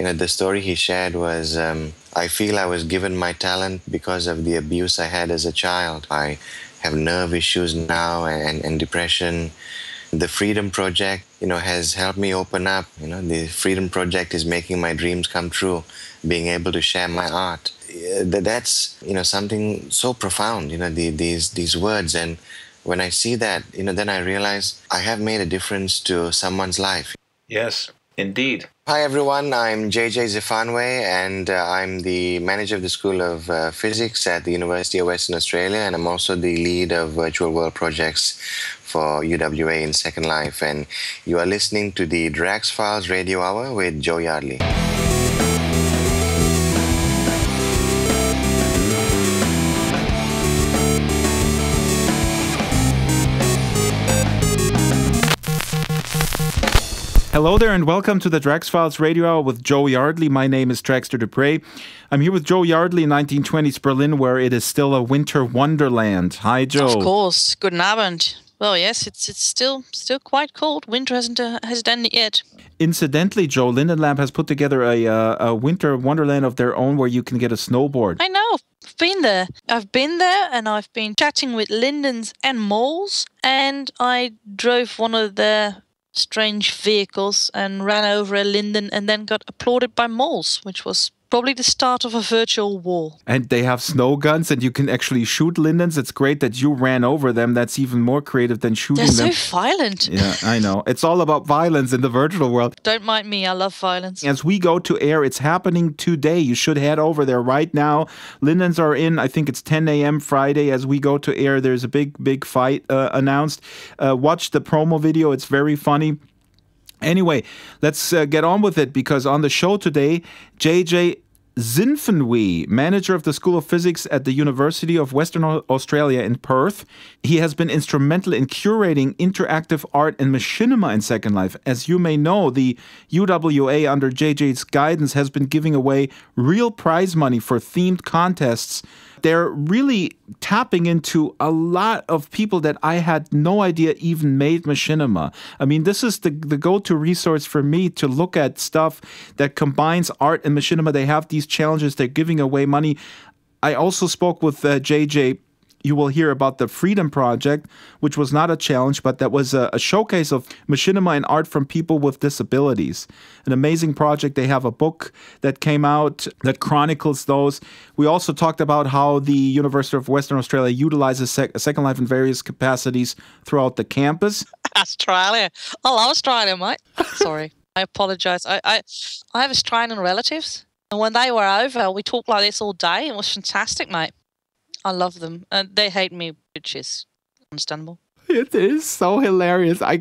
The story he shared was, I feel I was given my talent because of the abuse I had as a child. I have nerve issues now and depression. The Freedom Project, has helped me open up. The Freedom Project is making my dreams come true, being able to share my art. That's, something so profound, these words. And when I see that, then I realize I have made a difference to someone's life. Yes, indeed. Hi, everyone. I'm JJ Zifanwe, and I'm the manager of the School of Physics at the University of Western Australia, and I'm also the lead of virtual world projects for UWA in Second Life. And you are listening to the Drax Files Radio Hour with Joe Yardley. Hello there and welcome to the Drax Files Radio Hour with Joe Yardley. My name is Draxter Dupre. I'm here with Joe Yardley in 1920s Berlin, where it is still a winter wonderland. Hi, Joe. Of course. Guten Abend. Well, yes, it's still quite cold. Winter hasn't ended yet. Incidentally, Joe, Linden Lab has put together a winter wonderland of their own where you can get a snowboard. I know. I've been there. And I've been chatting with Lindens and moles, and I drove one of their strange vehicles and ran over a linden and then got applauded by moles, which was probably the start of a virtual war. And they have snow guns and you can actually shoot lindens. It's great that you ran over them. That's even more creative than shooting them. They're so violent. Yeah, I know. It's all about violence in the virtual world. Don't mind me. I love violence. As we go to air, it's happening today. You should head over there right now. Lindens are in, I think it's 10 a.m. Friday. As we go to air, there's a big fight announced. Watch the promo video. It's very funny. Anyway, let's get on with it, because on the show today, JJ Zinfenwee, manager of the School of Physics at the University of Western Australia in Perth. He has been instrumental in curating interactive art and machinima in Second Life. As you may know, the UWA, under JJ's guidance, has been giving away real prize money for themed contests. They're really tapping into a lot of people that I had no idea even made machinima. I mean, this is the go-to resource for me to look at stuff that combines art and machinima. They have these challenges. They're giving away money. I also spoke with JJ. You will hear about the Freedom Project, which was not a challenge, but that was a showcase of machinima and art from people with disabilities. An amazing project. They have a book that came out that chronicles those. We also talked about how the University of Western Australia utilizes Second Life in various capacities throughout the campus. Australia. I love Australia, mate. Sorry. I apologize. I have Australian relatives, and when they were over, we talked like this all day. It was fantastic, mate. I love them. They hate me, which is understandable. It is so hilarious. I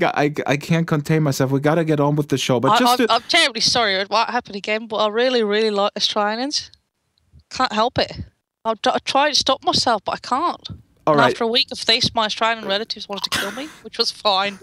can't contain myself. We got to get on with the show. But I'm terribly sorry what happened again, but I really, really like Australians. Can't help it. I try to stop myself, but I can't. All right. After a week of this, my Australian relatives wanted to kill me, which was fine.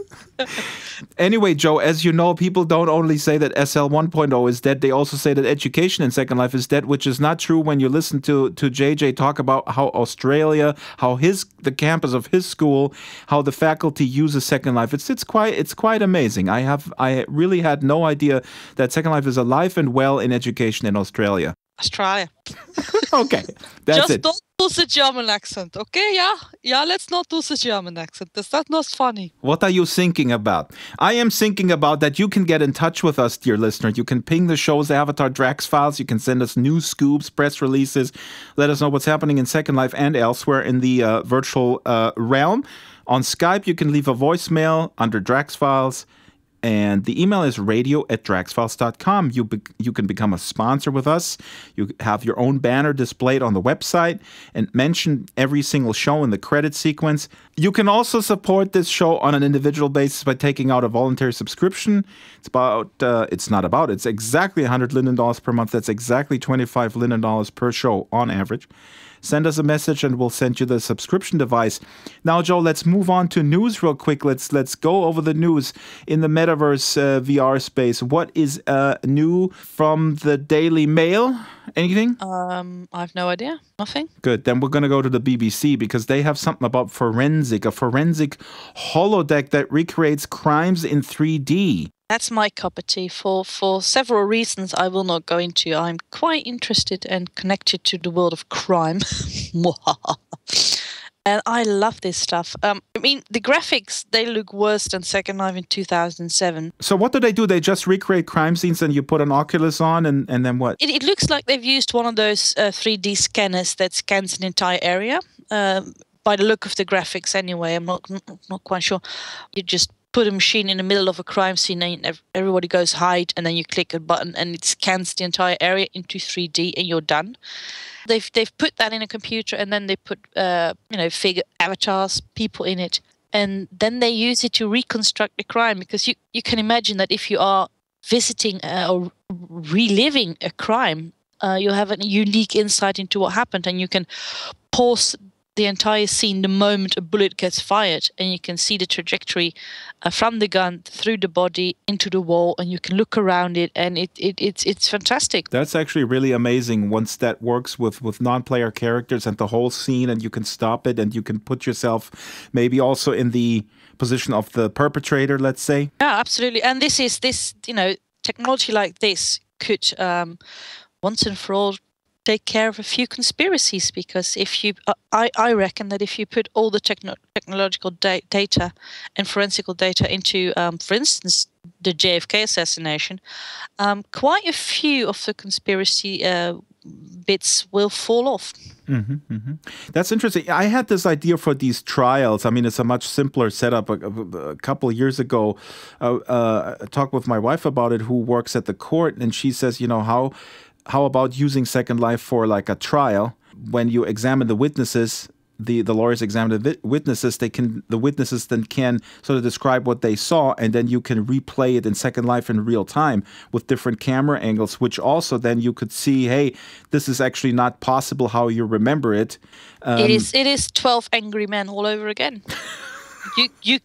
Anyway, Joe, as you know, people don't only say that SL 1.0 is dead, they also say that education in Second Life is dead, which is not true when you listen to JJ talk about how Australia, how the campus of his school, how the faculty uses Second Life. It's quite amazing. I really had no idea that Second Life is alive and well in education in Australia. Australia. Okay, that's Just it. don't do the German accent, okay? Yeah, let's not do the German accent. That's not funny. What are you thinking about? I am thinking about that you can get in touch with us, dear listener. You can ping the show's avatar Drax Files. You can send us news scoops, press releases. Let us know what's happening in Second Life and elsewhere in the virtual realm. On Skype, you can leave a voicemail under Drax Files. And the email is radio@draxfiles.com. You can become a sponsor with us. You have your own banner displayed on the website and mention every single show in the credit sequence. You can also support this show on an individual basis by taking out a voluntary subscription. It's exactly $100 Linden per month. That's exactly $25 Linden per show on average. Send us a message and we'll send you the subscription device. Now, Joe, let's move on to news real quick. Let's go over the news in the Metaverse VR space. What is new from the Daily Mail? Anything? I have no idea. Nothing. Good. Then we're going to go to the BBC because they have something about a forensic holodeck that recreates crimes in 3D. That's my cup of tea. For several reasons I will not go into. I'm quite interested and connected to the world of crime. And I love this stuff. I mean, the graphics, they look worse than Second Life in 2007. So what do? They just recreate crime scenes and you put an Oculus on and then what? It looks like they've used one of those 3D scanners that scans an entire area. By the look of the graphics anyway, I'm not quite sure. You just put a machine in the middle of a crime scene and everybody goes hide, and then you click a button and it scans the entire area into 3D and you're done. They've put that in a computer, and then they put figure avatars, people in it, and then they use it to reconstruct the crime, because you can imagine that if you are visiting or reliving a crime, you have a unique insight into what happened, and you can pause the entire scene the moment a bullet gets fired, and you can see the trajectory from the gun through the body into the wall, and you can look around it, and it's fantastic. That's actually really amazing once that works with non-player characters and the whole scene, and you can stop it and you can put yourself maybe also in the position of the perpetrator, let's say. Yeah, absolutely. And this technology like this could once and for all take care of a few conspiracies, because if you, I reckon that if you put all the technological data and forensical data into, for instance, the JFK assassination, quite a few of the conspiracy bits will fall off. That's interesting. I had this idea for these trials. I mean, it's a much simpler setup. A couple of years ago, I talked with my wife about it, who works at the court, and she says, how about using Second Life for like a trial? When you examine the witnesses, the lawyers examine the witnesses, the witnesses then can sort of describe what they saw, and then you can replay it in Second Life in real time with different camera angles, which also then you could see, hey, this is actually not possible how you remember it. It is 12 Angry Men all over again. You,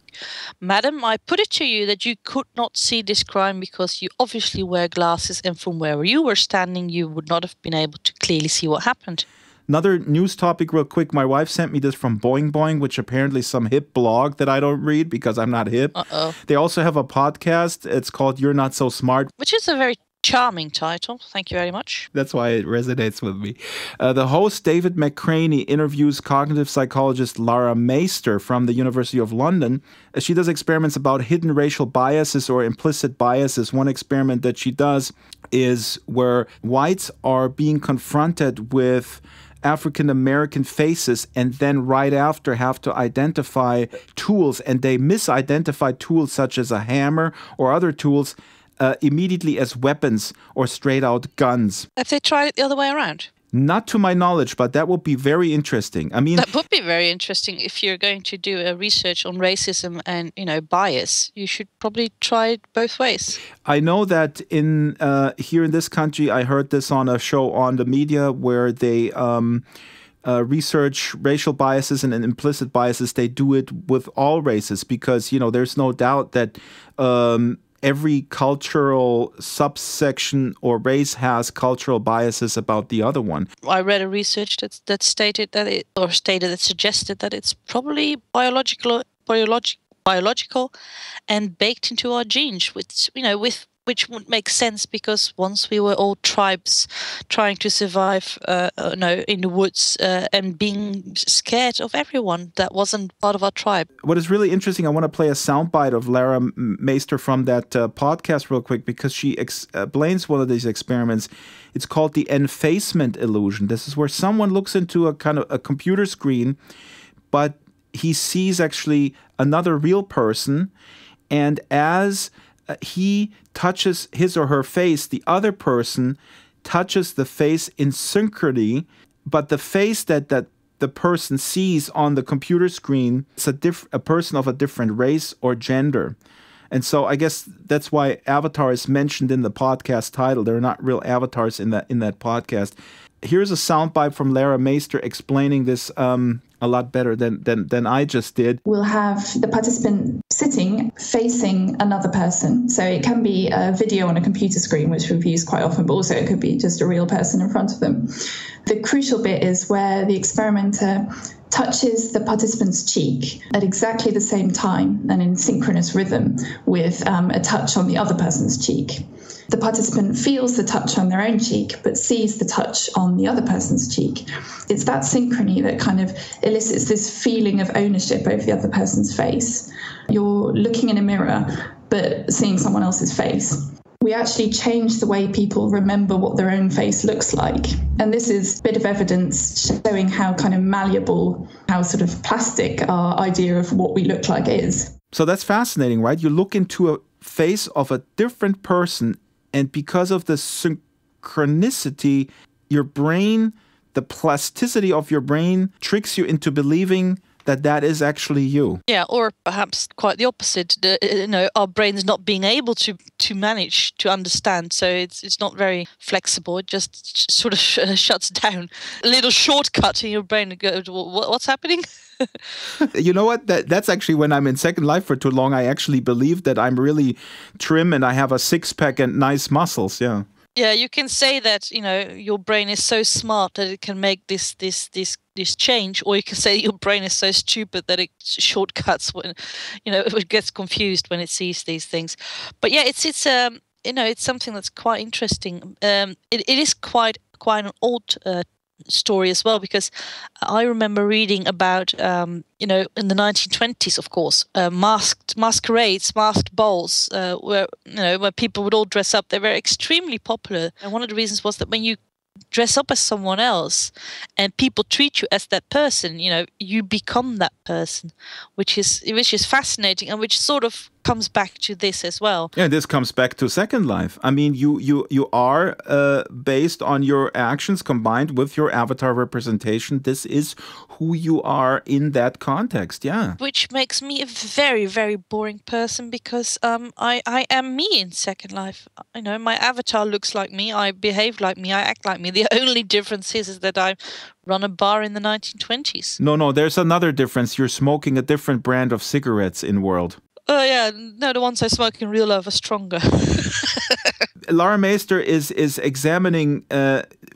madam, I put it to you that you could not see this crime because you obviously wear glasses, and from where you were standing, you would not have been able to clearly see what happened. Another news topic real quick. My wife sent me this from Boing Boing, which apparently some hip blog that I don't read because I'm not hip. Uh-oh. They also have a podcast. It's called You're Not So Smart, which is a very charming title. Thank you very much. That's why it resonates with me. The host, David McCraney, interviews cognitive psychologist Lara Meister from the University of London. She does experiments about hidden racial biases or implicit biases. One experiment that she does is where whites are being confronted with African-American faces and then right after have to identify tools, and they misidentify tools such as a hammer or other tools immediately as weapons or straight-out guns. Have they tried it the other way around? Not to my knowledge, but that would be very interesting. I mean, that would be very interesting if you're going to do a research on racism and bias. You should probably try it both ways. I know that in here in this country, I heard this on a show on the media where they research racial biases and implicit biases. They do it with all races because there's no doubt that every cultural subsection or race has cultural biases about the other one. I read a research that stated that suggested that it's probably biological and baked into our genes, which would make sense because once we were all tribes trying to survive in the woods and being scared of everyone that wasn't part of our tribe. What is really interesting, I want to play a soundbite of Lara Meister from that podcast real quick because she explains one of these experiments. It's called the N Faceman Illusion. This is where someone looks into a kind of a computer screen, but he sees actually another real person, and as he touches his or her face, the other person touches the face in synchrony, but the face that the person sees on the computer screen is a person of a different race or gender. And so I guess that's why Avatar is mentioned in the podcast title. There are not real avatars in that podcast. Here's a soundbite from Lara Meister explaining this a lot better than I just did. We'll have the participant sitting facing another person. So it can be a video on a computer screen, which we've used quite often, but also it could be just a real person in front of them. The crucial bit is where the experimenter touches the participant's cheek at exactly the same time and in synchronous rhythm with a touch on the other person's cheek. The participant feels the touch on their own cheek, but sees the touch on the other person's cheek. It's that synchrony that kind of elicits this feeling of ownership over the other person's face. You're looking in a mirror, but seeing someone else's face. We actually change the way people remember what their own face looks like. And this is a bit of evidence showing how kind of malleable, how sort of plastic our idea of what we look like is. So that's fascinating, right? You look into a face of a different person, and because of the synchronicity, your brain, the plasticity of your brain tricks you into believing that is actually you. Yeah, or perhaps quite the opposite. Our brain is not being able to manage to understand, so it's not very flexible. It just sort of shuts down. A little shortcut in your brain to go, what's happening? You know what? That's actually when I'm in Second Life for too long, I actually believe that I'm really trim and I have a six-pack and nice muscles, yeah. Yeah, you can say that, your brain is so smart that it can make this change, or you can say your brain is so stupid that it shortcuts when, it gets confused when it sees these things. But yeah, it's something that's quite interesting. It is quite an old story as well, because I remember reading about in the 1920s, of course, masquerades, masked balls, where people would all dress up. They were extremely popular, and one of the reasons was that when you dress up as someone else and people treat you as that person, you become that person, which is fascinating, and which sort of comes back to this as well. Yeah, this comes back to Second Life. I mean, you are based on your actions combined with your avatar representation. This is who you are in that context, yeah. Which makes me a very, very boring person, because I am me in Second Life. My avatar looks like me, I behave like me, I act like me. The only difference is that I run a bar in the 1920s. No, there's another difference. You're smoking a different brand of cigarettes in world. Oh, yeah. No, the ones I smoke in real life are stronger. Lara Meister is examining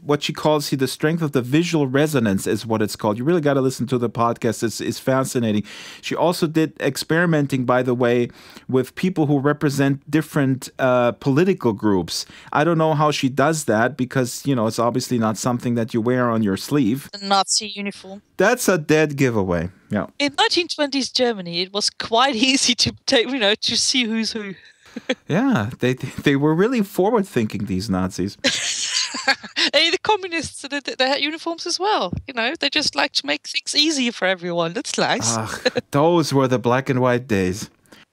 what she calls the strength of the visual resonance, is what it's called. You really got to listen to the podcast. It's fascinating. She also did experimenting, by the way, with people who represent different political groups. I don't know how she does that, because, it's obviously not something that you wear on your sleeve. The Nazi uniform. That's a dead giveaway. Yeah. In 1920s Germany, it was quite easy to take, to see who's who. Yeah, they were really forward-thinking, these Nazis. Hey, the communists, they had uniforms as well. They just like to make things easier for everyone. That's nice. Those were the black and white days.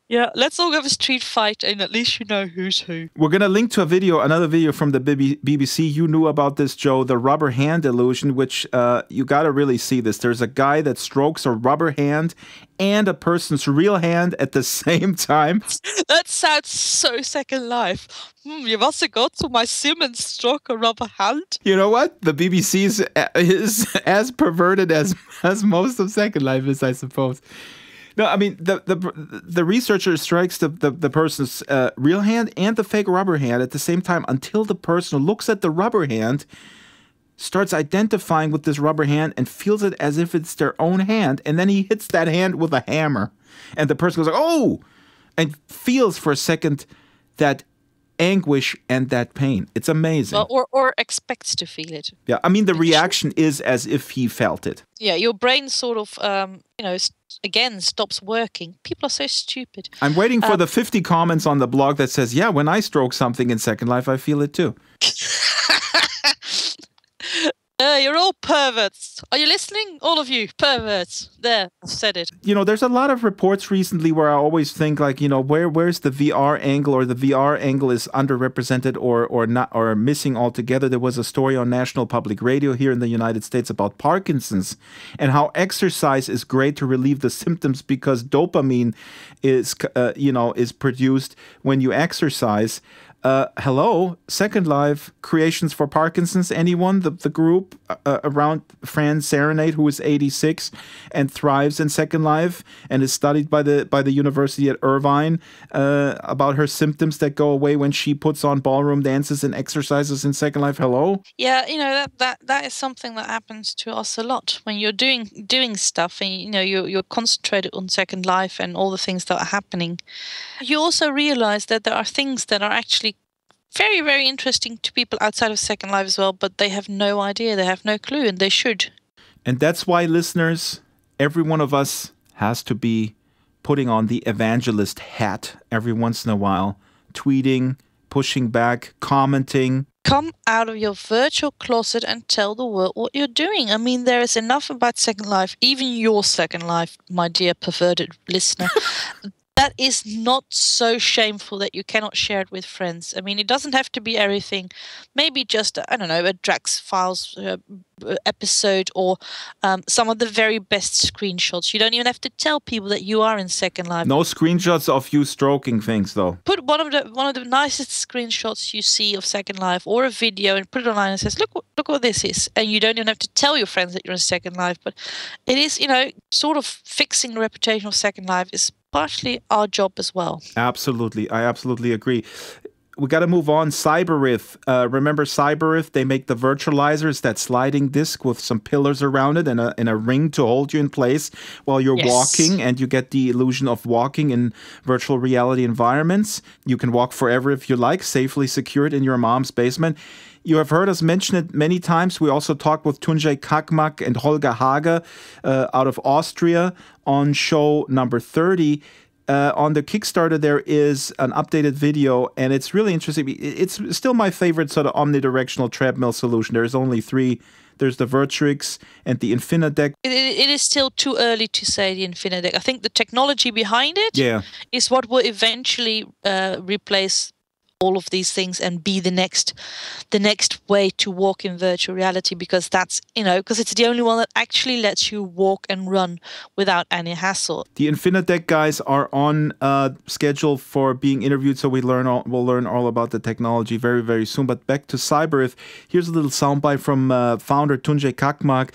Yeah, let's all have a street fight, and at least you know who's who. We're going to link to another video from the BBC. You knew about this, Joe, the rubber hand illusion, which you got to really see this. There's a guy that strokes a rubber hand and a person's real hand at the same time. That sounds so Second Life. You must go to my sim and stroke a rubber hand. You know what? The BBC is as perverted as most of Second Life is, I suppose. No, I mean, the researcher strikes the person's real hand and the fake rubber hand at the same time, until the person who looks at the rubber hand starts identifying with this rubber hand and feels it as if it's their own hand. And then he hits that hand with a hammer. And the person goes like, oh! And feels for a second that anguish and that pain. It's amazing. Well, or expects to feel it. Yeah, I mean, the reaction is as if he felt it. Yeah, your brain sort of, again, stops working. People are so stupid. I'm waiting for the 50 comments on the blog that says, yeah, when I stroke something in Second Life, I feel it too. You're all perverts. Are you listening? All of you, perverts. There, I've said it. There's a lot of reports recently where I always think, like, where's the VR angle, or the VR angle is underrepresented or not, or missing altogether. There was a story on National Public Radio here in the United States about Parkinson's and how exercise is great to relieve the symptoms, because dopamine is produced when you exercise. hello, Second Life, Creations for Parkinson's. Anyone? The group around Fran Serenade, who is 86 and thrives in Second Life and is studied by the University at Irvine about her symptoms that go away when she puts on ballroom dances and exercises in Second Life. Hello? Yeah, that is something that happens to us a lot when you're doing stuff and you're concentrated on Second Life and all the things that are happening. You also realize that there are things that are actually very, very interesting to people outside of Second Life as well, but they have no idea, they have no clue, and they should. And that's why, listeners, every one of us has to be putting on the evangelist hat every once in a while, tweeting, pushing back, commenting. Come out of your virtual closet and tell the world what you're doing. I mean, there is enough about Second Life, even your Second Life, my dear perverted listener. That is not so shameful that you cannot share it with friends. I mean, it doesn't have to be everything. Maybe just, I don't know, a Drax Files episode or some of the very best screenshots. You don't even have to tell people that you are in Second Life. No screenshots of you stroking things, though. Put one of the nicest screenshots you see of Second Life or a video and put it online and says, look what this is. And you don't even have to tell your friends that you're in Second Life. But it is, sort of fixing the reputation of Second Life is partially our job as well. Absolutely. I absolutely agree. We got to move on. Cyberith. Remember Cyberith? They make the virtualizers, that sliding disc with some pillars around it and a ring to hold you in place while you're walking, and you get the illusion of walking in virtual reality environments. You can walk forever if you like, safely secured in your mom's basement. You have heard us mention it many times. We also talked with Tunjay Kakmak and Holger Hage out of Austria on show number 30. On the Kickstarter, there is an updated video, and it's really interesting. It's still my favorite sort of omnidirectional treadmill solution. There's only three. There's the Virtuix and the Infinideck. It is still too early to say the Infinideck. I think the technology behind it is what will eventually replace all of these things and be the next way to walk in virtual reality, because that's because it's the only one that actually lets you walk and run without any hassle. The Infinideck guys are on schedule for being interviewed, so we'll learn all about the technology very, very soon. But back to Cyberith, here's a little soundbite from founder Tunjay Kakmak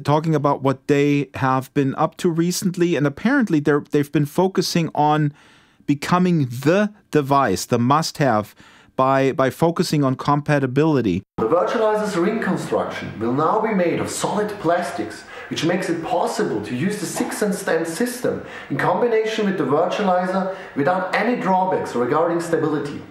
talking about what they have been up to recently, and apparently they've been focusing on becoming the device, the must-have, by focusing on compatibility. The virtualizer's ring construction will now be made of solid plastics, which makes it possible to use the 6 and stand system in combination with the virtualizer without any drawbacks regarding stability.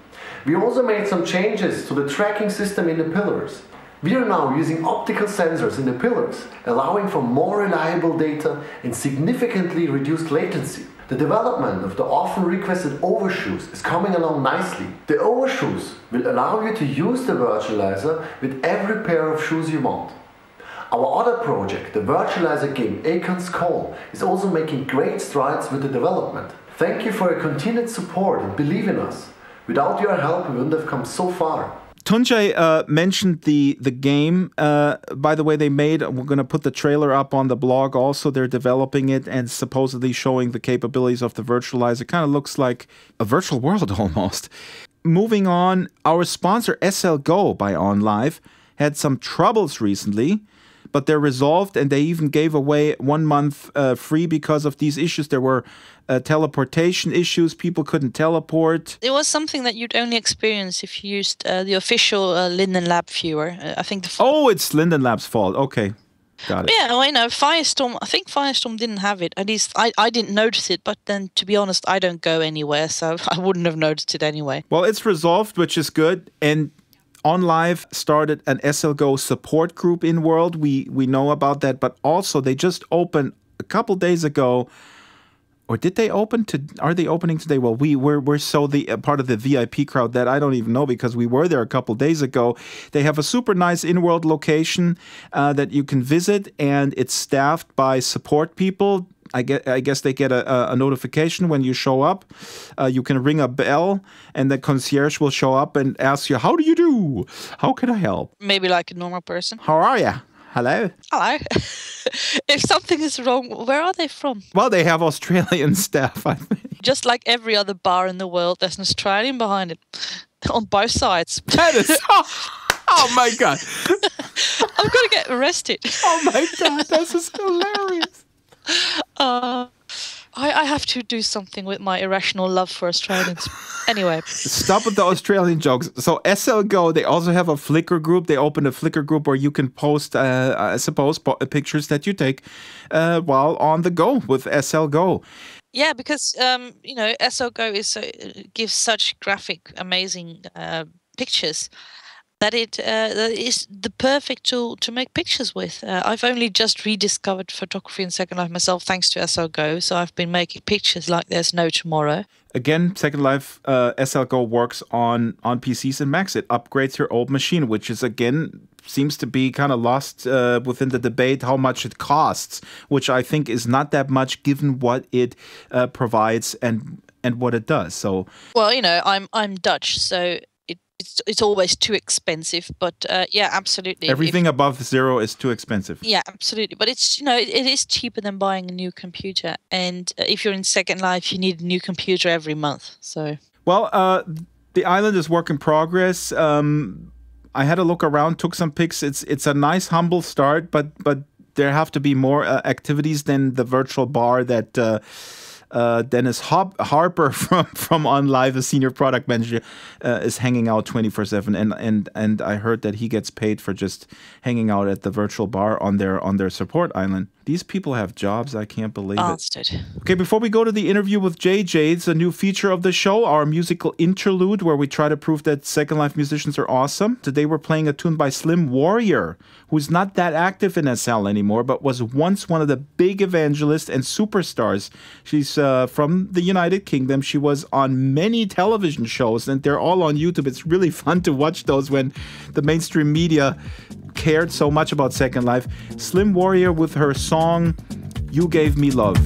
We also made some changes to the tracking system in the pillars. We are now using optical sensors in the pillars, allowing for more reliable data and significantly reduced latency. The development of the often requested overshoes is coming along nicely. The overshoes will allow you to use the virtualizer with every pair of shoes you want. Our other project, the virtualizer game Akon's Call, is also making great strides with the development. Thank you for your continued support and believe in us. Without your help, we wouldn't have come so far. Tunjay mentioned the game. By the way, we're going to put the trailer up on the blog also. They're developing it and supposedly showing the capabilities of the virtualizer. Kind of looks like a virtual world almost. Moving on, our sponsor SL Go by OnLive had some troubles recently, but they're resolved, and they even gave away 1 month free because of these issues. There were teleportation issues. People couldn't teleport. It was something that you'd only experience if you used the official Linden Lab viewer. I think it's Linden Lab's fault. Okay, got it. Yeah, I know. Firestorm. I think Firestorm didn't have it. At least I didn't notice it. But then, to be honest, I don't go anywhere, so I wouldn't have noticed it anyway. Well, it's resolved, which is good. And OnLive started an SLGO support group in World. We know about that, but also they just opened a couple days ago. Or did they open to? Are they opening today? Well, we're so part of the VIP crowd that I don't even know, because we were there a couple days ago. They have a super nice in-world location that you can visit, and it's staffed by support people. I guess they get a notification when you show up. You can ring a bell, and the concierge will show up and ask you, "How do you do? How can I help?" Maybe like a normal person. How are you? Hello? Hello. If something is wrong, where are they from? Well, they have Australian staff, I think. Just like every other bar in the world, there's an Australian behind it. on both sides. That is. Oh my God. I'm going to get arrested. Oh my God. This is hilarious. I have to do something with my irrational love for Australians. Anyway. Stop with the Australian jokes. So SL Go, they also have a Flickr group. They opened a Flickr group where you can post, I suppose, pictures that you take while on the go with SL Go. Yeah, because SL Go gives such graphic, amazing pictures that it is the perfect tool to make pictures with. I've only just rediscovered photography in Second Life myself thanks to SL Go, so I've been making pictures like there's no tomorrow. Again, Second Life SL Go works on PCs and Macs. It upgrades your old machine, which is, again, seems to be kind of lost within the debate how much it costs, which I think is not that much given what it provides and what it does. So, well, I'm Dutch, so it's always too expensive. But yeah, absolutely. Everything above zero is too expensive. Yeah, absolutely. But it's it is cheaper than buying a new computer. And if you're in Second Life, you need a new computer every month. So well, the island is work in progress. I had a look around, took some pics. It's a nice humble start, but there have to be more activities than the virtual bar that Dennis Harper from OnLive, a senior product manager, is hanging out 24/7, and I heard that he gets paid for just hanging out at the virtual bar on their support island. These people have jobs. I can't believe it. Okay, before we go to the interview with JJ, it's a new feature of the show, our musical interlude, where we try to prove that Second Life musicians are awesome. Today we're playing a tune by Slim Warrior, who's not that active in SL anymore, but was once one of the big evangelists and superstars. She's from the United Kingdom. She was on many television shows, and they're all on YouTube. It's really fun to watch those when the mainstream media cared so much about Second Life. Slim Warrior with her song, You Gave Me Love.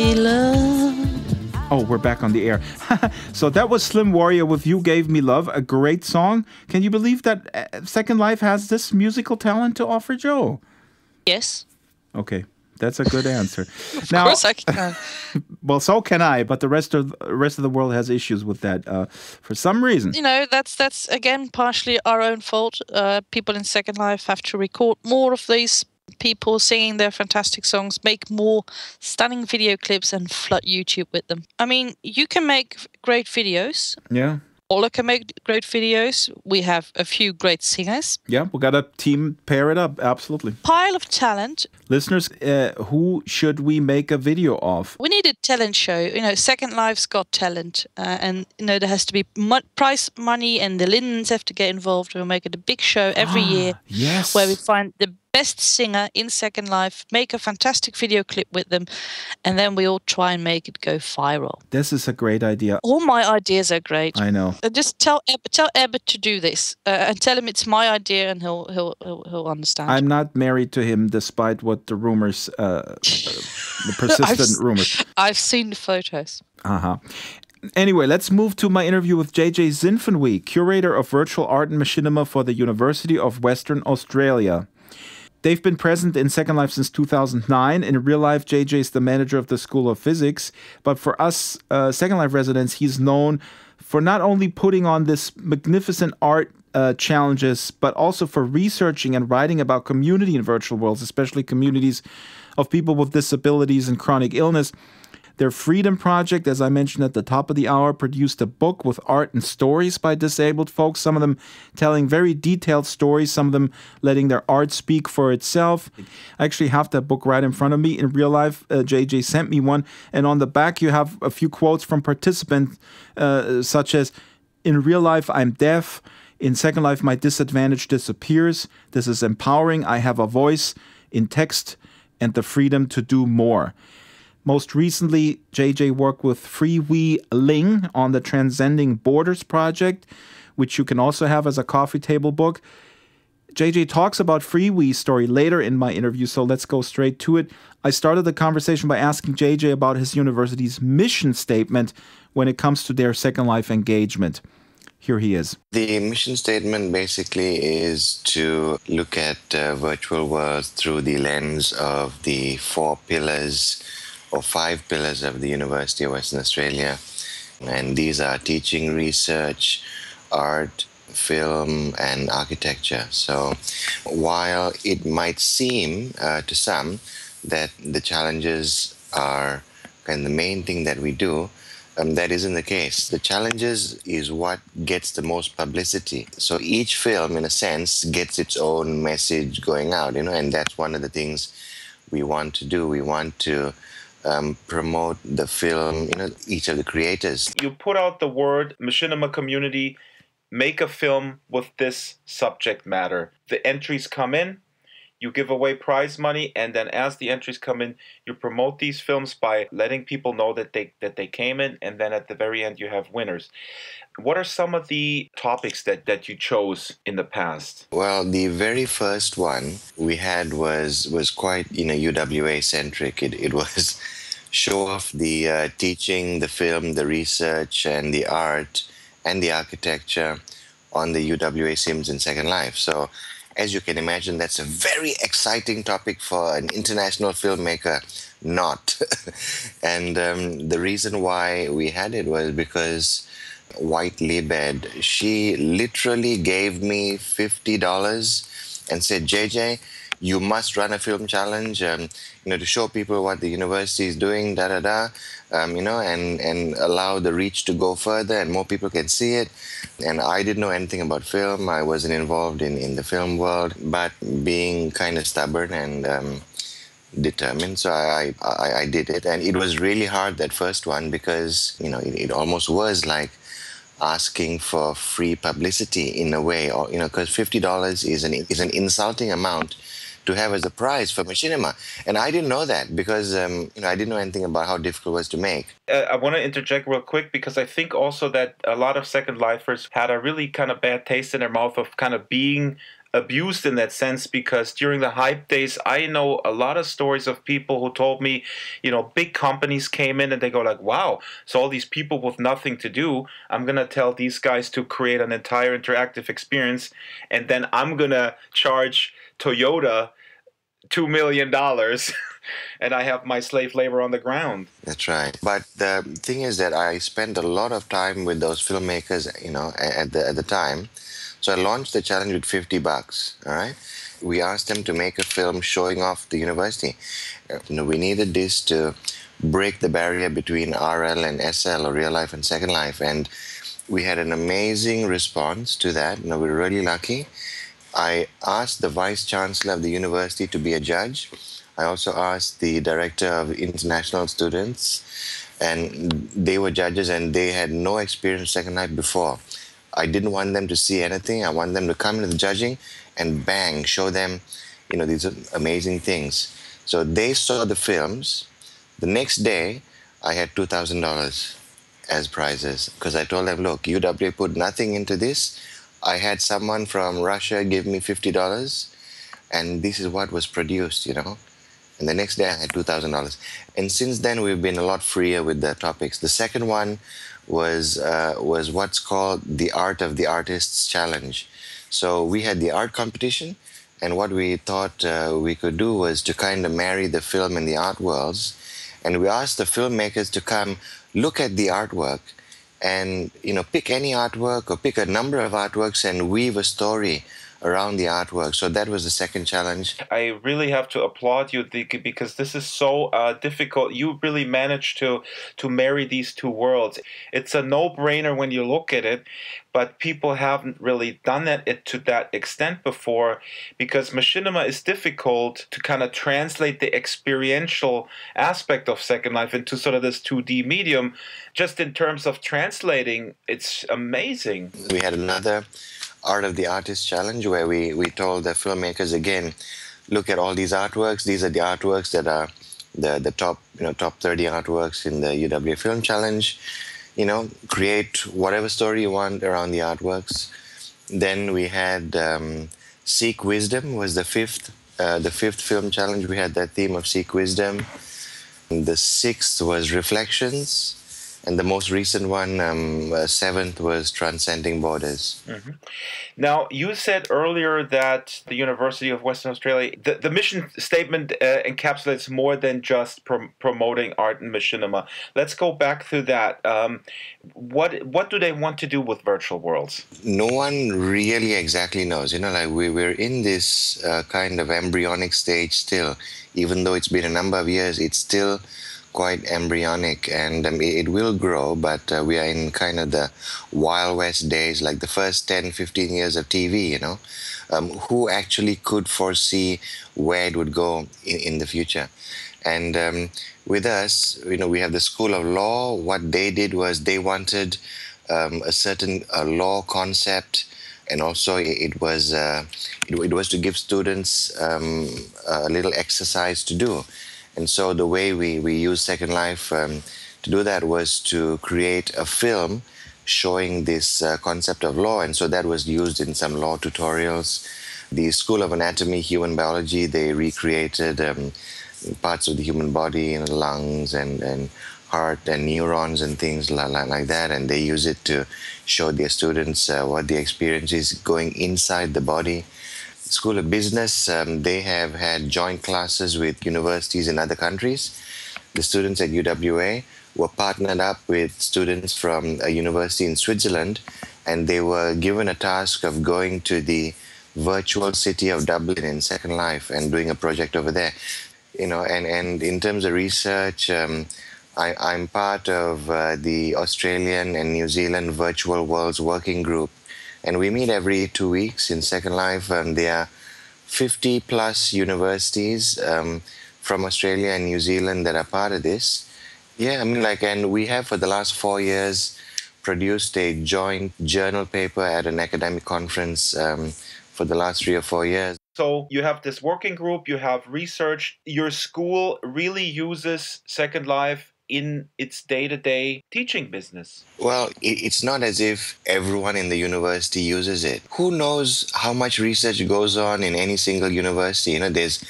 me love. Oh, we're back on the air. So that was Slim Warrior with You Gave Me Love, a great song. Can you believe that Second Life has this musical talent to offer, Joe? Yes. Okay, that's a good answer. Of course I can. Well, so can I, but the rest of the world has issues with that for some reason. You know, that's again partially our own fault. People in Second Life have to record more of these people singing their fantastic songs, make more stunning video clips, and flood YouTube with them. I mean, you can make great videos. Yeah. Ola can make great videos. We have a few great singers. Yeah, we got a team pair it up, absolutely. Pile of talent. Listeners, who should we make a video of? We need a talent show. You know, Second Life's got talent. And, you know, there has to be prize money and the Lindens have to get involved. We'll make it a big show every year. Yes. Where we find the best singer in Second Life, make a fantastic video clip with them, and then we all try and make it go viral. This is a great idea. All my ideas are great. I know. Just tell Ebert to do this, and tell him it's my idea, and he'll understand. I'm not married to him, despite what the rumors, the persistent rumors. I've seen the photos. Anyway, let's move to my interview with JJ Zinfenwee, curator of virtual art and machinima for the University of Western Australia. They've been present in Second Life since 2009. In real life, JJ is the manager of the School of Physics. But for us Second Life residents, he's known for not only putting on this magnificent art challenges, but also for researching and writing about community in virtual worlds, especially communities of people with disabilities and chronic illness. Their Freedom Project, as I mentioned at the top of the hour, produced a book with art and stories by disabled folks, some of them telling very detailed stories, some of them letting their art speak for itself. I actually have that book right in front of me. In real life, JJ sent me one, and on the back you have a few quotes from participants, such as, "In real life, I'm deaf. In Second Life, my disadvantage disappears. This is empowering. I have a voice in text and the freedom to do more." Most recently, JJ worked with Freewee Ling on the Transcending Borders project, which you can also have as a coffee table book. JJ talks about Freewee's story later in my interview, so let's go straight to it. I started the conversation by asking JJ about his university's mission statement when it comes to their Second Life engagement. Here he is. The mission statement basically is to look at virtual worlds through the lens of the 4 pillars or 5 pillars of the University of Western Australia. And these are teaching, research, art, film, and architecture. So while it might seem to some that the challenges are kind of the main thing that we do, that isn't the case. The challenges is what gets the most publicity. So each film, in a sense, gets its own message going out, and that's one of the things we want to do. We want to promote the film, each of the creators. You put out the word machinima community, make a film with this subject matter. The entries come in, you give away prize money, and then as the entries come in, you promote these films by letting people know that they came in, and then at the very end you have winners. What are some of the topics that you chose in the past? Well, the very first one we had was quite UWA centric. It was show off the teaching, the film, the research, and the art and the architecture on the UWA Sims in Second Life. So as you can imagine, that's a very exciting topic for an international filmmaker not. And the reason why we had it was because White Libed, she literally gave me $50 and said, JJ, you must run a film challenge, to show people what the university is doing, and allow the reach to go further and more people can see it. And I didn't know anything about film. I wasn't involved in the film world, but being kind of stubborn and determined, so I did it. And it was really hard, that first one, because, it almost was like asking for free publicity in a way, or because $50 is an insulting amount to have as a prize for machinima. And I didn't know that because I didn't know anything about how difficult it was to make. I want to interject real quick because I think also that a lot of Second Lifers had a really kind of bad taste in their mouth of kind of being abused in that sense, because during the hype days, I know a lot of stories of people who told me, big companies came in and they go like, wow, so all these people with nothing to do, I'm going to tell these guys to create an entire interactive experience, and then I'm going to charge Toyota $2 million and I have my slave labor on the ground. That's right. But the thing is that I spent a lot of time with those filmmakers, at the time. So I launched the challenge with $50. All right. We asked them to make a film showing off the university. We needed this to break the barrier between RL and SL, or real life and second life, and we had an amazing response to that. We were really lucky. I asked the vice chancellor of the university to be a judge. I also asked the director of international students, and they were judges, and they had no experience second life before. I didn't want them to see anything. I want them to come into the judging and bang, show them, these amazing things. So they saw the films. The next day, I had $2,000 as prizes, because I told them, look, UWA put nothing into this. I had someone from Russia give me $50, and this is what was produced, And the next day I had $2,000. And since then, we've been a lot freer with the topics. The second one was what's called the Art of the Artists Challenge. So we had the art competition, and what we thought we could do was to kind of marry the film and the art worlds. And we asked the filmmakers to come look at the artwork and, pick any artwork or pick a number of artworks and weave a story around the artwork. So that was the second challenge. I really have to applaud you, because this is so difficult. You really managed to marry these two worlds. It's a no-brainer when you look at it, but people haven't really done it to that extent before, because machinima is difficult to kind of translate the experiential aspect of Second Life into sort of this 2D medium. Just in terms of translating, it's amazing. We had another Art of the Artist Challenge where we told the filmmakers, again, look at all these artworks. These are the artworks that are the top 30 artworks in the UWA Film Challenge. Create whatever story you want around the artworks. Then we had Seek Wisdom was the fifth film challenge. We had that theme of Seek Wisdom. The sixth was Reflections. And the most recent one, seventh, was Transcending Borders. Mm-hmm. Now, you said earlier that the University of Western Australia, the mission statement encapsulates more than just promoting art and machinima. Let's go back through that. What do they want to do with virtual worlds? No one really exactly knows. We're in this kind of embryonic stage still. Even though it's been a number of years, it's still quite embryonic, and it will grow, but we are in kind of the Wild West days, like the first 10, 15 years of TV, who actually could foresee where it would go in the future. And with us, we have the School of Law. What they did was they wanted a certain law concept, and also it was to give students a little exercise to do. And so the way we used Second Life to do that was to create a film showing this concept of law. And so that was used in some law tutorials. The School of Anatomy, Human Biology, they recreated parts of the human body, lungs and heart and neurons and things like that. And they use it to show their students what the experience is going inside the body. School of Business, they have had joint classes with universities in other countries. The students at UWA were partnered up with students from a university in Switzerland, and they were given a task of going to the virtual city of Dublin in Second Life and doing a project over there. And in terms of research, I'm part of the Australian and New Zealand Virtual Worlds Working Group. And we meet every 2 weeks in Second Life. There are 50 plus universities from Australia and New Zealand that are part of this. Yeah, and we have for the last 4 years produced a joint journal paper at an academic conference for the last 3 or 4 years. So you have this working group, you have research. Your school really uses Second Life in its day-to-day teaching business? Well, it's not as if everyone in the university uses it. Who knows how much research goes on in any single university? There's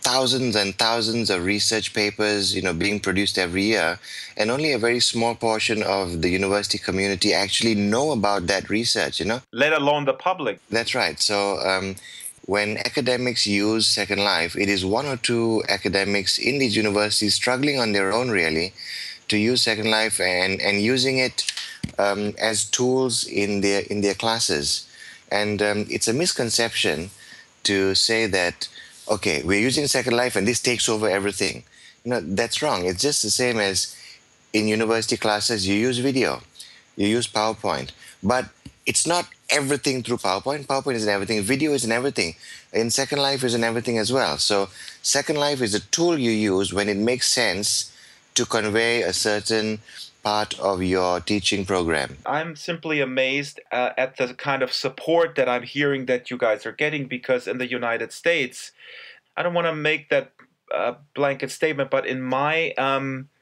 thousands and thousands of research papers, being produced every year, and only a very small portion of the university community actually know about that research. Let alone the public. That's right. So when academics use Second Life, it is one or two academics in these universities struggling on their own, really, to use Second Life and using it as tools in their classes. And it's a misconception to say that, okay, we're using Second Life and this takes over everything. That's wrong. It's just the same as in university classes, you use video, you use PowerPoint, but it's not everything through PowerPoint. PowerPoint isn't everything. Video isn't everything. In Second Life isn't everything as well. So Second Life is a tool you use when it makes sense to convey a certain part of your teaching program. I'm simply amazed at the kind of support that I'm hearing that you guys are getting, because in the United States, I don't want to make that blanket statement, but in my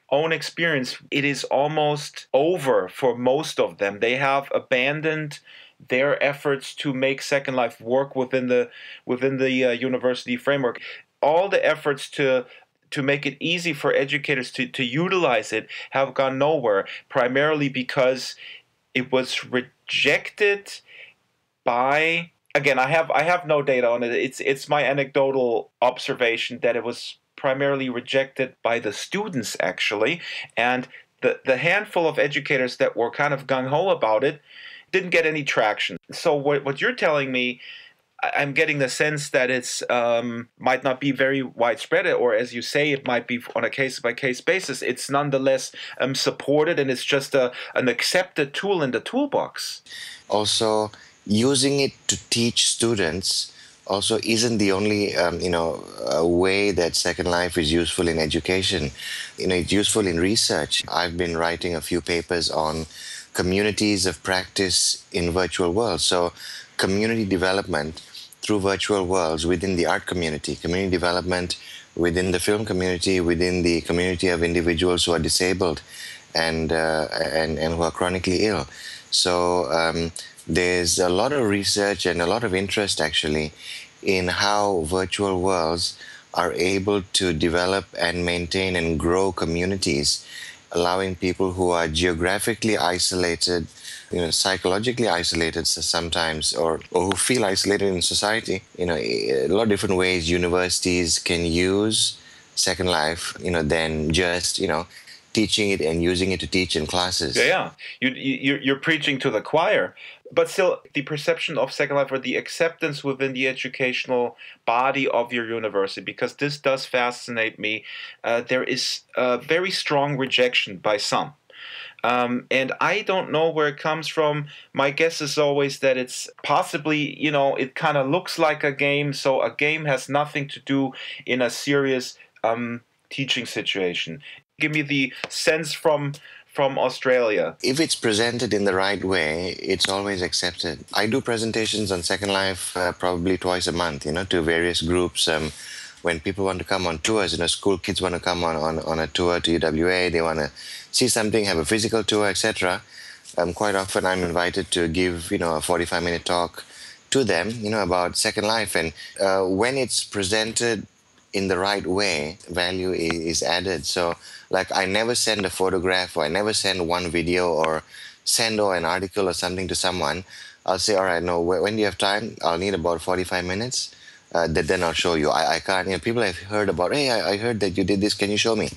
own experience, it is almost over for most of them. They have abandoned their efforts to make Second Life work within the university framework. All the efforts to make it easy for educators to utilize it have gone nowhere, primarily because it was rejected by, again, I have no data on it. It's my anecdotal observation that it was primarily rejected by the students, actually, and the handful of educators that were kind of gung-ho about it didn't get any traction. So what you're telling me, I'm getting the sense that it's might not be very widespread, or as you say, it might be on a case-by-case basis. It's nonetheless supported, and it's just an accepted tool in the toolbox. Also, using it to teach students also isn't the only way that Second Life is useful in education. It's useful in research. I've been writing a few papers on communities of practice in virtual worlds. So community development through virtual worlds within the art community, community development within the film community, within the community of individuals who are disabled and who are chronically ill. So there's a lot of research and a lot of interest, actually, in how virtual worlds are able to develop and maintain and grow communities, allowing people who are geographically isolated, psychologically isolated sometimes, or who feel isolated in society, a lot of different ways universities can use Second Life, than just, teaching it and using it to teach in classes. Yeah. You're preaching to the choir. But still, the perception of Second Life, or the acceptance within the educational body of your university, because this does fascinate me, there is a very strong rejection by some. And I don't know where it comes from. My guess is always that it's possibly, it kind of looks like a game, so a game has nothing to do in a serious teaching situation. Give me the sense from Australia. If it's presented in the right way, it's always accepted. I do presentations on Second Life probably twice a month, to various groups. When people want to come on tours, school kids want to come on a tour to UWA, they want to see something, have a physical tour, etc. Quite often I'm invited to give, a 45-minute talk to them, about Second Life. And when it's presented in the right way, value is added. So, like, I never send a photograph, or I never send one video, or send an article or something to someone. I'll say, all right, no, when do you have time? I'll need about 45 minutes. Then I'll show you. I can't, people have heard about, hey, I heard that you did this, can you show me?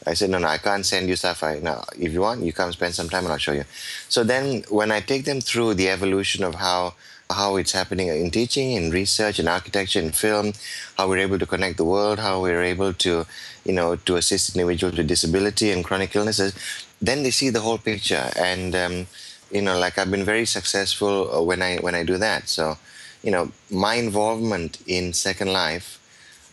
I said, no, I can't send you stuff. No, if you want, you come spend some time and I'll show you. So then when I take them through the evolution of how it's happening in teaching, in research, in architecture, in film, how we're able to connect the world, how we're able to, to assist individuals with disability and chronic illnesses, then they see the whole picture. And, like, I've been very successful when I do that. So, my involvement in Second Life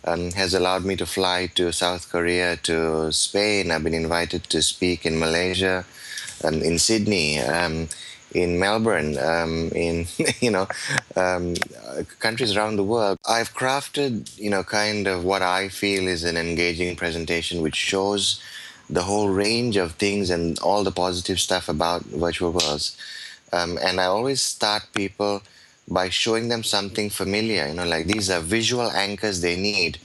has allowed me to fly to South Korea, to Spain. I've been invited to speak in Malaysia, in Sydney, in Melbourne, in countries around the world. I've crafted, kind of what I feel is an engaging presentation, which shows the whole range of things and all the positive stuff about virtual worlds. And I always start people by showing them something familiar, like these are visual anchors they need.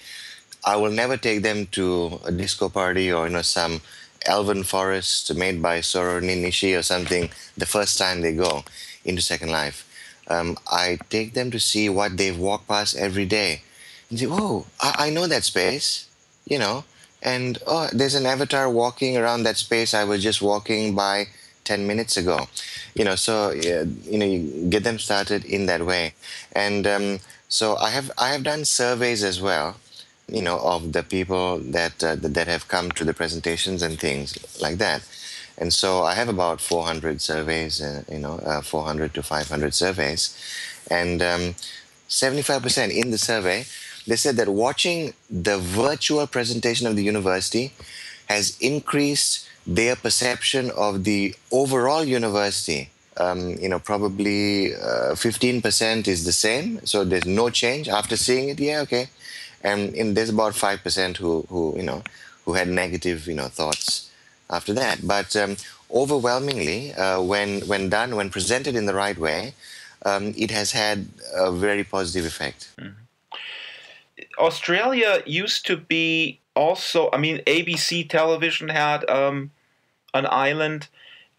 I will never take them to a disco party or, some elven forest made by Soroni Nishi or something the first time they go into Second Life. I take them to see what they've walked past every day and say, oh, I know that space, and oh, there's an avatar walking around that space I was just walking by 10 minutes ago. So you get them started in that way. And so I have done surveys as well, of the people that have come to the presentations and things like that. And so I have about 400 surveys, 400 to 500 surveys. And 75% in the survey, they said that watching the virtual presentation of the university has increased their perception of the overall university. Probably 15% is the same. So there's no change after seeing it. Yeah, okay. And there's about 5% who had negative, thoughts after that. But overwhelmingly, when presented in the right way, it has had a very positive effect. Mm-hmm. Australia used to be also, ABC television had an island.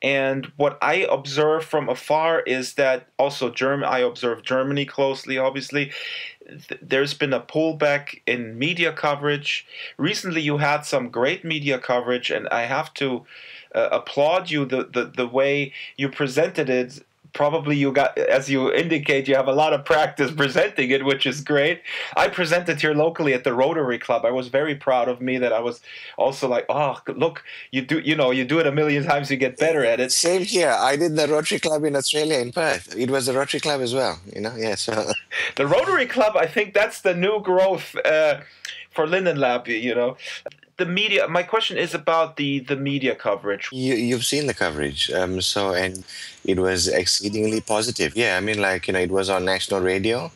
And what I observe from afar is that also I observe Germany closely, obviously. There's been a pullback in media coverage. Recently, you had some great media coverage, and I have to applaud you the way you presented it. Probably you got, as you indicate, you have a lot of practice presenting it, which is great. I presented here locally at the Rotary Club. I was very proud of me that I was also like, oh, look, you do it a million times, you get better at it. Same here. I did the Rotary Club in Australia, in Perth. It was the Rotary Club as well, yeah. So the Rotary Club, I think that's the new growth for Linden Lab, The media. My question is about the media coverage. You've seen the coverage, and it was exceedingly positive. Yeah, it was on national radio,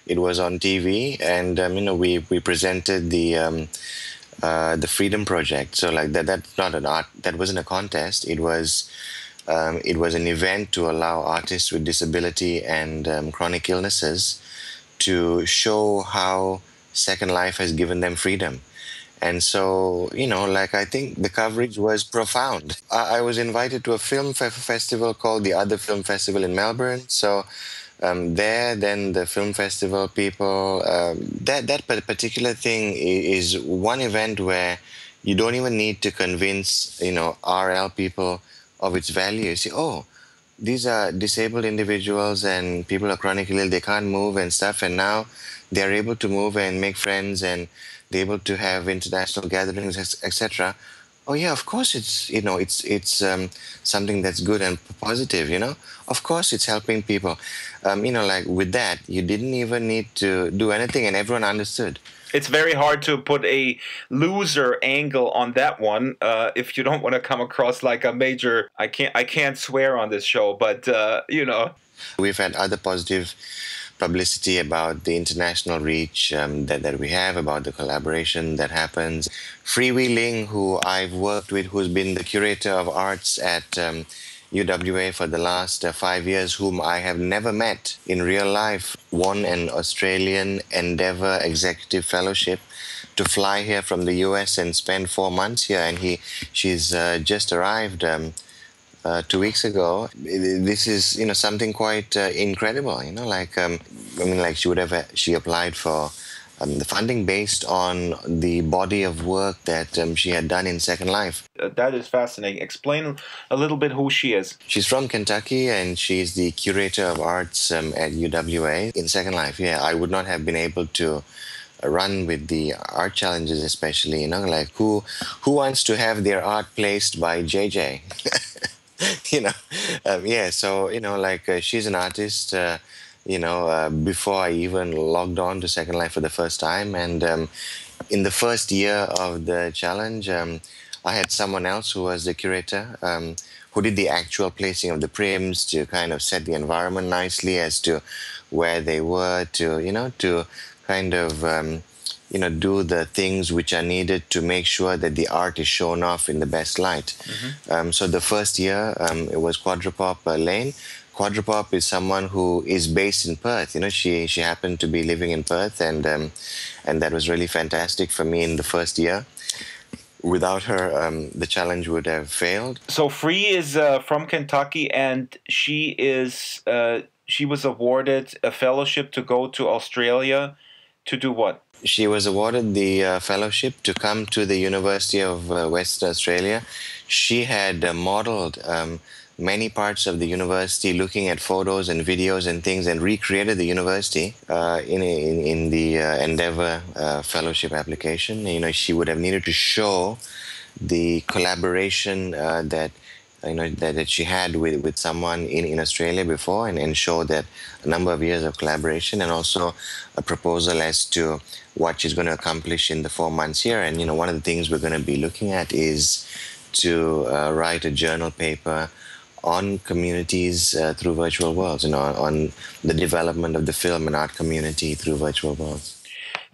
it was on TV, and we presented the Freedom Project. So that's not that wasn't a contest. It was an event to allow artists with disability and chronic illnesses to show how Second Life has given them freedom. And so, I think the coverage was profound. I was invited to a film festival called the Other Film Festival in Melbourne. So then the film festival people, that particular thing is one event where you don't even need to convince, RL people of its value. You see, oh, these are disabled individuals and people are chronically ill, they can't move and stuff. And now they're able to move and make friends and they're able to have international gatherings, etc. Oh yeah, of course it's something that's good and positive. Of course it's helping people. With that, you didn't even need to do anything, and everyone understood. It's very hard to put a loser angle on that one if you don't want to come across like a major. I can't swear on this show, but we've had other positive publicity about the international reach that we have, about the collaboration that happens. Freewheeling, who I've worked with, who's been the curator of arts at UWA for the last 5 years, whom I have never met in real life, won an Australian Endeavour Executive Fellowship to fly here from the US and spend 4 months here. And she's just arrived 2 weeks ago. This is something quite incredible. She applied for the funding based on the body of work that she had done in Second Life. That is fascinating. Explain a little bit who she is. She's from Kentucky and she's the curator of arts at UWA in Second Life. Yeah, I would not have been able to run with the art challenges, especially who wants to have their art placed by JJ. She's an artist, before I even logged on to Second Life for the first time. And in the first year of the challenge, I had someone else who was the curator, who did the actual placing of the prims to kind of set the environment nicely as to where they were, to kind of do the things which are needed to make sure that the art is shown off in the best light. So the first year, it was Quadrupop Lane. Quadrupop is someone who is based in Perth. She happened to be living in Perth, and that was really fantastic for me in the first year. Without her, the challenge would have failed. So Free is from Kentucky, and she was awarded a fellowship to go to Australia to do what? She was awarded the fellowship to come to the University of Western Australia. She had modeled many parts of the university, looking at photos and videos and things, and recreated the university in the Endeavour fellowship application. She would have needed to show the collaboration that she had with someone in Australia before, and show that a number of years of collaboration, and also a proposal as to what she's going to accomplish in the 4 months here. And one of the things we're going to be looking at is to write a journal paper on communities through virtual worlds, on the development of the film and art community through virtual worlds.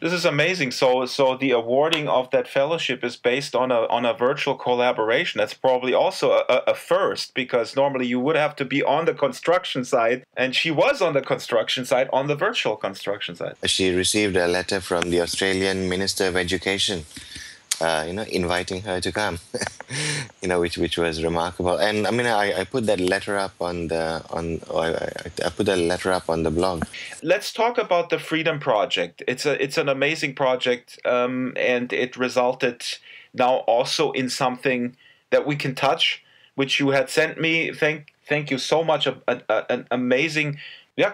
This is amazing. So the awarding of that fellowship is based on a virtual collaboration. That's probably also a first, because normally you would have to be on the construction site, and she was on the construction site, on the virtual construction site. She received a letter from the Australian Minister of Education, inviting her to come, which was remarkable. And I put that letter up I put that letter up on the blog. Let's talk about the Freedom Project. It's an amazing project, and it resulted now also in something that we can touch, which you had sent me. Thank you so much. An amazing,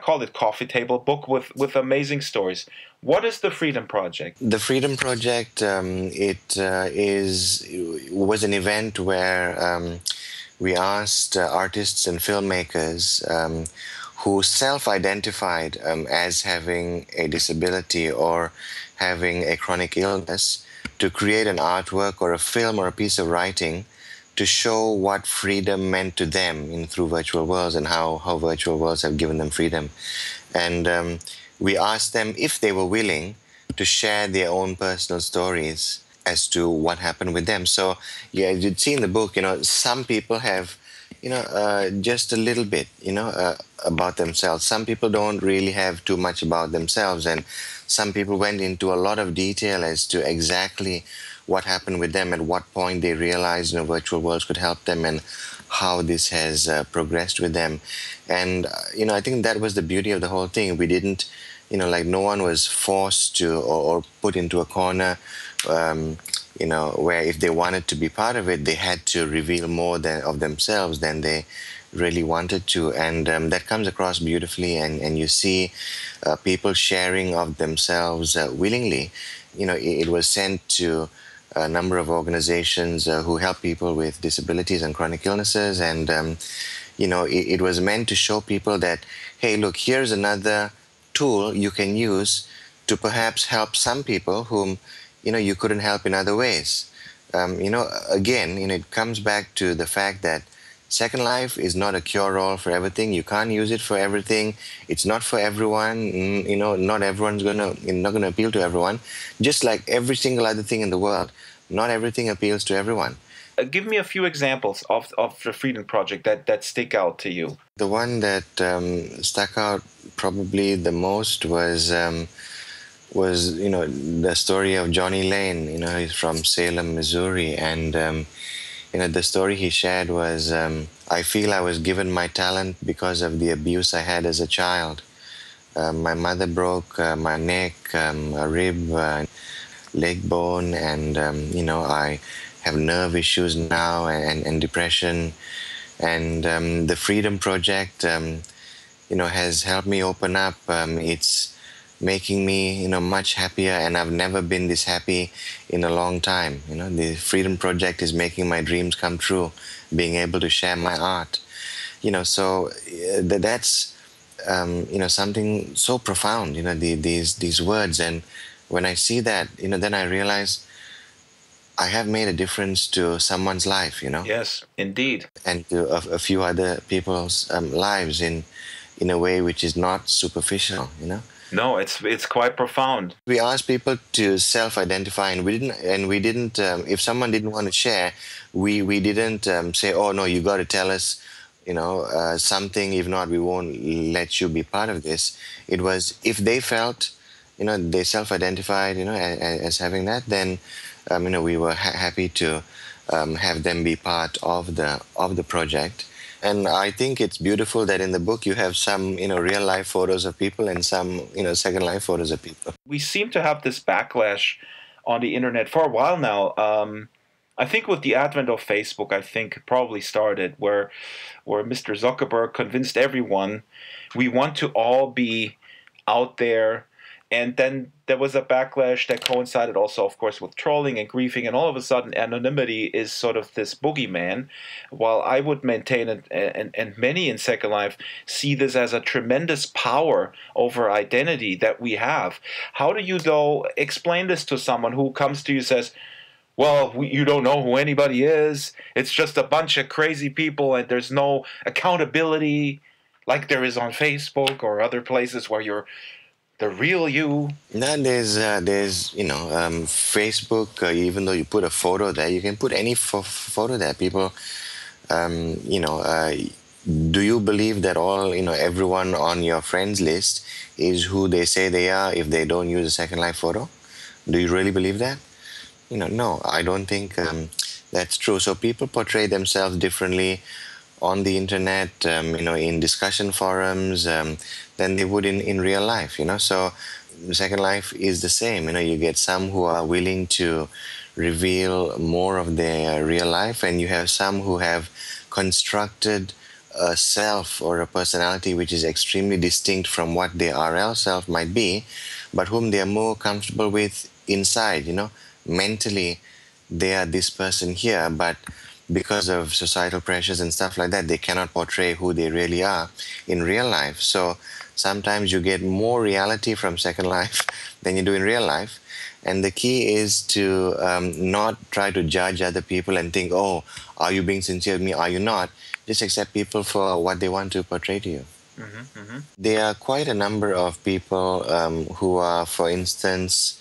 call it coffee table book with amazing stories. What is the Freedom Project? The Freedom Project, was an event where we asked artists and filmmakers who self-identified as having a disability or having a chronic illness to create an artwork or a film or a piece of writing to show what freedom meant to them through virtual worlds, and how virtual worlds have given them freedom. And we asked them if they were willing to share their own personal stories as to what happened with them. So, you'd see in the book, some people have, just a little bit, about themselves. Some people don't really have too much about themselves, and some people went into a lot of detail as to exactly what happened with them, at what point they realized, virtual worlds could help them, and how this has progressed with them. And, I think that was the beauty of the whole thing. We didn't, no one was forced to or put into a corner, where if they wanted to be part of it, they had to reveal more of themselves than they really wanted to. And that comes across beautifully, and you see people sharing of themselves willingly. It was sent to a number of organizations who help people with disabilities and chronic illnesses, and it was meant to show people that, hey, look, here's another tool you can use to perhaps help some people whom you couldn't help in other ways. Again, it comes back to the fact that Second Life is not a cure-all for everything. You can't use it for everything. It's not for everyone. Not everyone's not gonna appeal to everyone. Just like every single other thing in the world, not everything appeals to everyone. Give me a few examples of the Freedom Project that stick out to you. The one that stuck out probably the most was the story of Johnny Lane. He's from Salem, Missouri, and the story he shared was, I feel I was given my talent because of the abuse I had as a child. My mother broke my neck, a rib, leg bone, and I have nerve issues now, and depression. And the Freedom Project has helped me open up. It's making me much happier, and I've never been this happy in a long time. The Freedom Project is making my dreams come true, being able to share my art. So that's something so profound, these words. And when I see that, then I realize I have made a difference to someone's life, Yes, indeed. And to a few other people's lives in a way which is not superficial, No, it's quite profound. We asked people to self-identify, and we didn't. If someone didn't want to share, we didn't say, "Oh no, you got to tell us, something. If not, we won't let you be part of this." It was if they felt, they self-identified, as having that, then, we were happy to have them be part of the project. And I think it's beautiful that in the book you have some, real life photos of people and some, second life photos of people. We seem to have this backlash on the internet for a while now. I think with the advent of Facebook, I think it probably started where Mr. Zuckerberg convinced everyone we want to all be out there. And then there was a backlash that coincided also, of course, with trolling and griefing. And all of a sudden, anonymity is sort of this boogeyman. While I would maintain, and many in Second Life see this as a tremendous power over identity that we have. How do you, though, explain this to someone who comes to you and says, well, you don't know who anybody is. It's just a bunch of crazy people and there's no accountability like there is on Facebook or other places where you're the real you. Now there's Facebook. Even though you put a photo there, you can put any photo there. People, do you believe that everyone on your friends list is who they say they are if they don't use a Second Life photo? Do you really believe that? No, I don't think that's true. So people portray themselves differently on the internet, in discussion forums, than they would in real life, So Second Life is the same. You get some who are willing to reveal more of their real life, and you have some who have constructed a self or a personality which is extremely distinct from what their RL self might be, but whom they are more comfortable with inside, Mentally, they are this person here, but because of societal pressures and stuff like that, they cannot portray who they really are in real life. So sometimes you get more reality from Second Life than you do in real life. And the key is to not try to judge other people and think, oh, are you being sincere with me? Are you not? Just accept people for what they want to portray to you. Mm-hmm, mm-hmm. There are quite a number of people who are, for instance,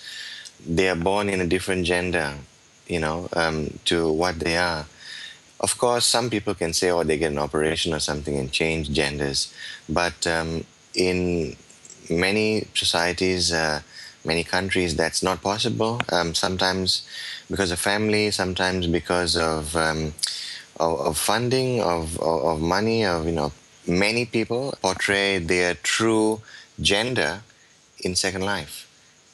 they are born in a different gender, to what they are. Of course, some people can say, oh, they get an operation or something and change genders. But in many societies, many countries, that's not possible. Sometimes because of family, sometimes because of funding, of money, many people portray their true gender in Second Life.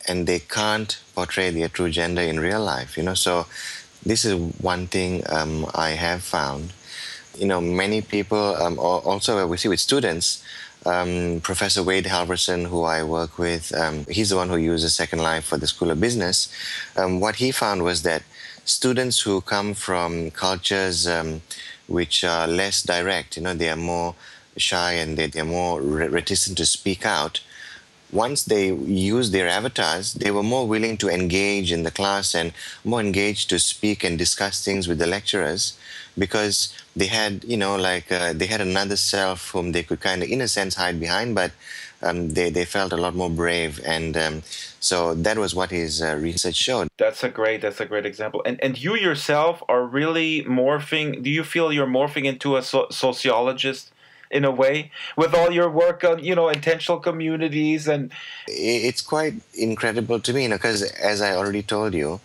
And they can't portray their true gender in real life, So this is one thing I have found. Many people, also we see with students, Professor Wade Halverson, who I work with, he's the one who uses Second Life for the School of Business. What he found was that students who come from cultures which are less direct, they are more shy and they're more reticent to speak out. Once they used their avatars, they were more willing to engage in the class and more engaged to speak and discuss things with the lecturers because they had, they had another self whom they could kind of, in a sense, hide behind, but they felt a lot more brave. And so that was what his research showed. That's a great example. And you yourself are really morphing. Do you feel you're morphing into a sociologist? In a way, with all your work on, intentional communities? And it's quite incredible to me, because as I already told you,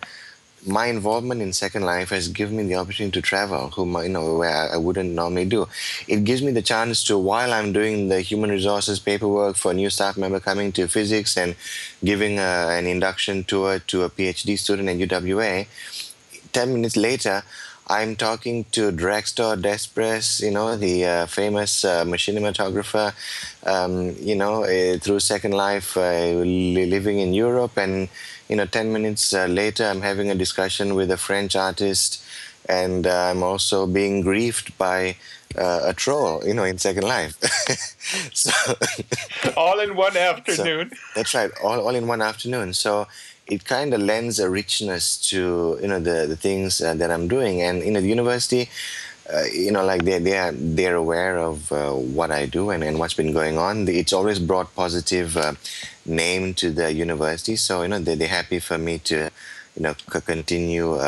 my involvement in Second Life has given me the opportunity to travel, where I wouldn't normally do. It gives me the chance to, while I'm doing the human resources paperwork for a new staff member coming to physics and giving an induction tour to a PhD student at UWA, 10 minutes later, I'm talking to Drax Despres, the famous machinimontographer, through Second Life, living in Europe. And, 10 minutes later, I'm having a discussion with a French artist. And I'm also being griefed by a troll, in Second Life. So all in one afternoon. So, that's right, all in one afternoon. So it kind of lends a richness to the things that I'm doing. And the university, like they're aware of what I do and what's been going on. It's always brought positive name to the university, so they're happy for me to continue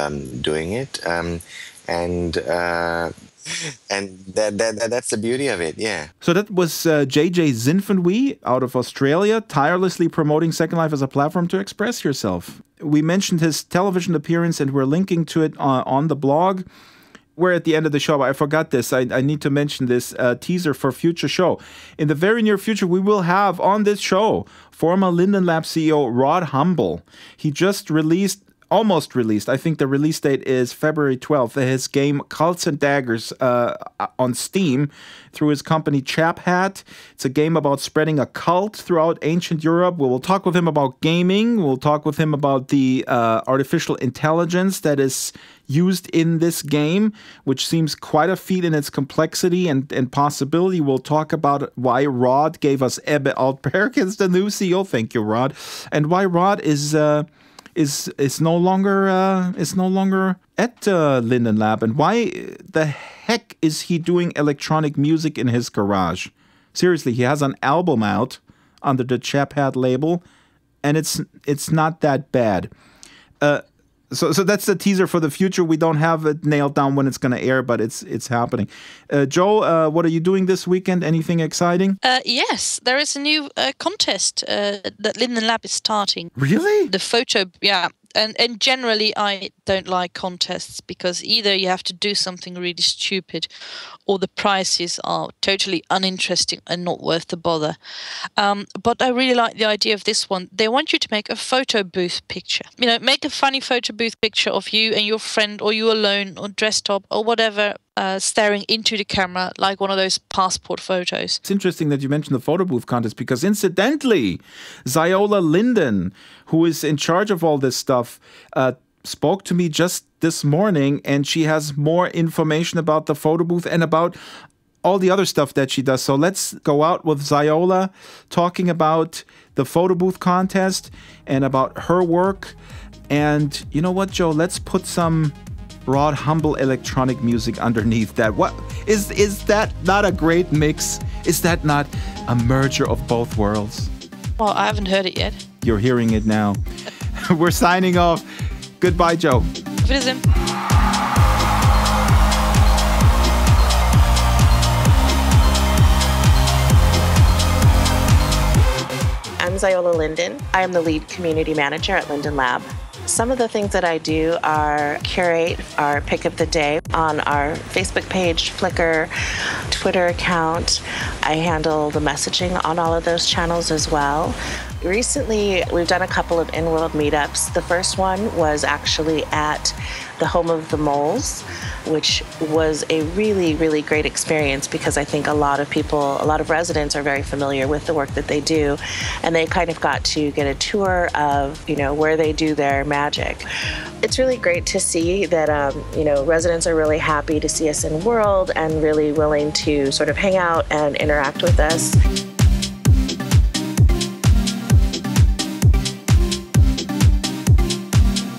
doing it, and that's the beauty of it. Yeah. So that was JJ Zinfandwi out of Australia, tirelessly promoting Second Life as a platform to express yourself. We mentioned his television appearance, and we're linking to it on the blog. We're at the end of the show, but I forgot this. I need to mention this teaser for future show. In the very near future, we will have on this show former Linden Lab CEO Rod Humble. He just almost released, I think the release date is February 12th, his game Cults and Daggers on Steam through his company Chap Hat. It's a game about spreading a cult throughout ancient Europe. We will talk with him about gaming. We'll talk with him about the artificial intelligence that is used in this game, which seems quite a feat in its complexity and possibility. We'll talk about why Rod gave us Ebbe Altberg as the new CEO. Thank you, Rod. And why Rod is no longer at Linden Lab, and why the heck is he doing electronic music in his garage? Seriously, he has an album out under the Chap Hat label, and it's not that bad. So that's the teaser for the future. We don't have it nailed down when it's going to air, but it's happening. Joe, what are you doing this weekend? Anything exciting? Yes, there is a new contest that Linden Lab is starting. Really? The photo, yeah. And generally, I don't like contests because either you have to do something really stupid or the prizes are totally uninteresting and not worth the bother. But I really like the idea of this one. They want you to make a photo booth picture. Make a funny photo booth picture of you and your friend, or you alone, or dressed up, or whatever, staring into the camera like one of those passport photos. It's interesting that you mentioned the photo booth contest because incidentally, Ziola Linden, who is in charge of all this stuff, spoke to me just this morning, and she has more information about the photo booth and about all the other stuff that she does. So let's go out with Ziola talking about the photo booth contest and about her work. And you know what, Joe? Let's put some Rod Humble electronic music underneath that. What is that not a great mix? Is that not a merger of both worlds? Well, I haven't heard it yet. You're hearing it now. We're signing off. Goodbye, Joe. Auf Wiedersehen. I'm Ziola Linden. I am the lead community manager at Linden Lab. Some of the things that I do are curate our pick of the day on our Facebook page, Flickr, Twitter account. I handle the messaging on all of those channels as well. Recently, we've done a couple of in-world meetups. The first one was actually at the home of the moles, which was a really, really great experience because I think a lot of residents are very familiar with the work that they do, and they kind of got to get a tour of, where they do their magic. It's really great to see that, residents are really happy to see us in world and really willing to sort of hang out and interact with us.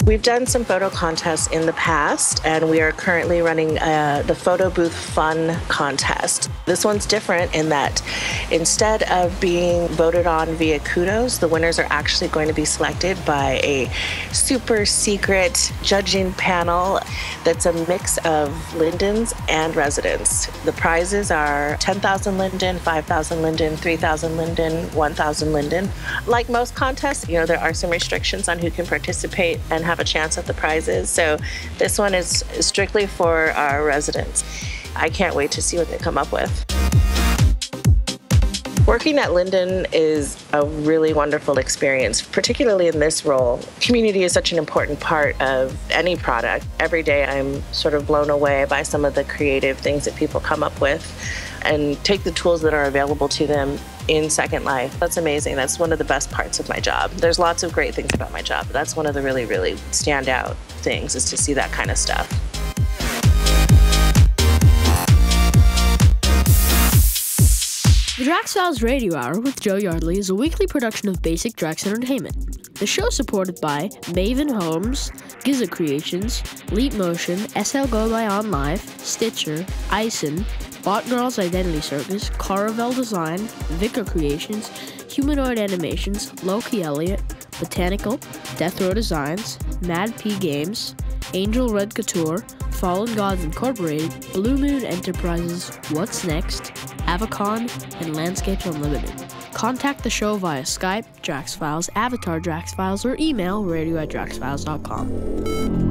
We've done some photo contests in the past, and we are currently running the Photo Booth Fun contest. This one's different in that instead of being voted on via kudos, the winners are actually going to be selected by a super secret judging panel that's a mix of Lindens and residents. The prizes are 10,000 Linden, 5,000 Linden, 3,000 Linden, 1,000 Linden. Like most contests, there are some restrictions on who can participate and have a chance at the prizes. So this one is strictly for our residents. I can't wait to see what they come up with. Working at Linden is a really wonderful experience, particularly in this role. Community is such an important part of any product. Every day I'm sort of blown away by some of the creative things that people come up with and take the tools that are available to them in Second Life. That's amazing. That's one of the best parts of my job. There's lots of great things about my job, but that's one of the really, really standout things is to see that kind of stuff. Drax! Drax Files Radio Hour with Joe Yardley is a weekly production of Basic Drax Entertainment. The show is supported by Maven Homes, Giza Creations, Leap Motion, SL Go by On Live, Stitcher, Ison, Bot Girls Identity Circus, Caravel Design, Vicar Creations, Humanoid Animations, Loki Elliott, Botanical, Death Row Designs, Mad P Games, Angel Red Couture, Fallen Gods Incorporated, Blue Moon Enterprises, What's Next, Avacon, and Landscapes Unlimited. Contact the show via Skype, Drax Files, Avatar Drax Files, or email radio@draxfiles.com.